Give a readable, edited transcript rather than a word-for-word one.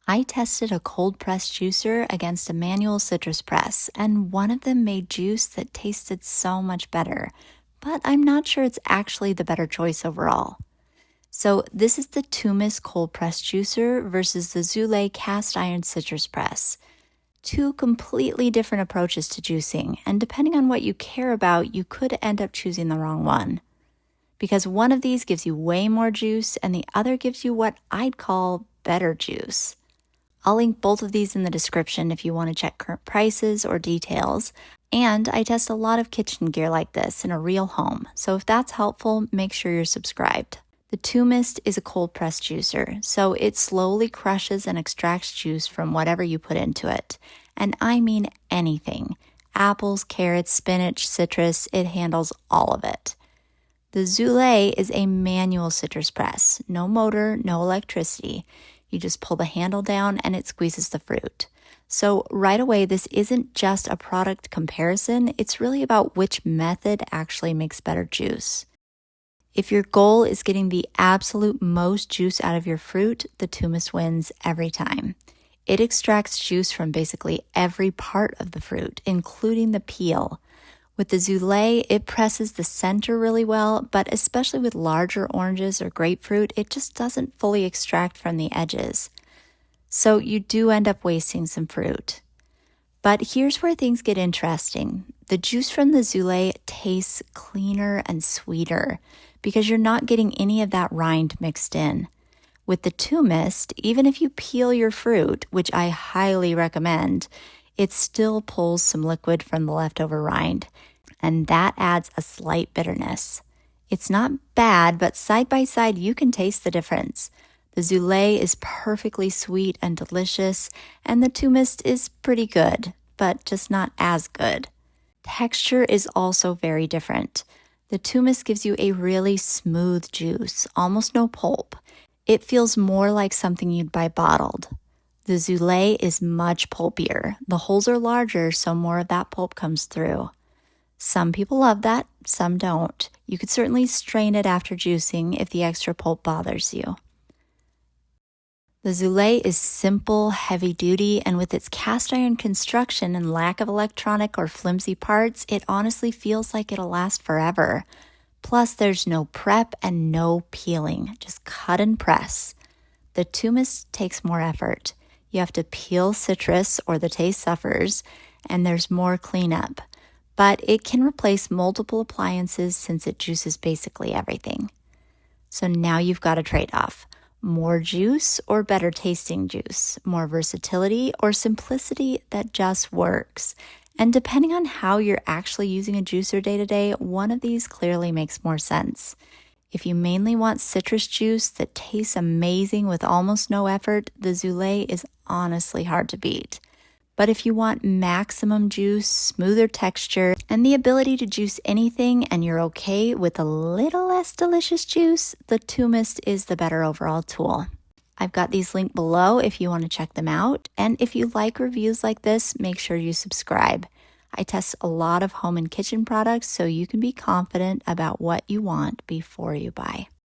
I tested a cold press juicer against a manual citrus press, and one of them made juice that tasted so much better, but I'm not sure it's actually the better choice overall. So this is the Tuumiist cold press juicer versus the Zulay cast iron citrus press. Two completely different approaches to juicing, and depending on what you care about, you could end up choosing the wrong one. Because one of these gives you way more juice and the other gives you what I'd call better juice. I'll link both of these in the description if you want to check current prices or details. And I test a lot of kitchen gear like this in a real home, so if that's helpful, make sure you're subscribed. The Tuumiist is a cold press juicer, so it slowly crushes and extracts juice from whatever you put into it. And I mean anything. Apples, carrots, spinach, citrus, it handles all of it. The Zulay is a manual citrus press. No motor, no electricity. You just pull the handle down and it squeezes the fruit. So right away, this isn't just a product comparison, it's really about which method actually makes better juice. If your goal is getting the absolute most juice out of your fruit, the Tuumiist wins every time. It extracts juice from basically every part of the fruit, including the peel. With the Zulay, it presses the center really well, but especially with larger oranges or grapefruit, it just doesn't fully extract from the edges. So you do end up wasting some fruit. But here's where things get interesting. The juice from the Zulay tastes cleaner and sweeter because you're not getting any of that rind mixed in. With the Tuumiist, even if you peel your fruit, which I highly recommend, it still pulls some liquid from the leftover rind, and that adds a slight bitterness. It's not bad, but side by side, you can taste the difference. The Zulay is perfectly sweet and delicious, and the Tuumiist is pretty good, but just not as good. Texture is also very different. The Tuumiist gives you a really smooth juice, almost no pulp. It feels more like something you'd buy bottled. The Zulay is much pulpier. The holes are larger, so more of that pulp comes through. Some people love that, some don't. You could certainly strain it after juicing if the extra pulp bothers you. The Zulay is simple, heavy-duty, and with its cast iron construction and lack of electronic or flimsy parts, it honestly feels like it'll last forever. Plus, there's no prep and no peeling, just cut and press. The Tuumiist takes more effort. You have to peel citrus or the taste suffers, and there's more cleanup. But it can replace multiple appliances since it juices basically everything. So now you've got a trade-off. More juice or better tasting juice? More versatility or simplicity that just works? And depending on how you're actually using a juicer day to day, one of these clearly makes more sense. If you mainly want citrus juice that tastes amazing with almost no effort, the Zulay is honestly hard to beat. But if you want maximum juice, smoother texture, and the ability to juice anything and you're okay with a little less delicious juice, the Tuumiist is the better overall tool. I've got these linked below if you want to check them out. And if you like reviews like this, make sure you subscribe. I test a lot of home and kitchen products so you can be confident about what you want before you buy.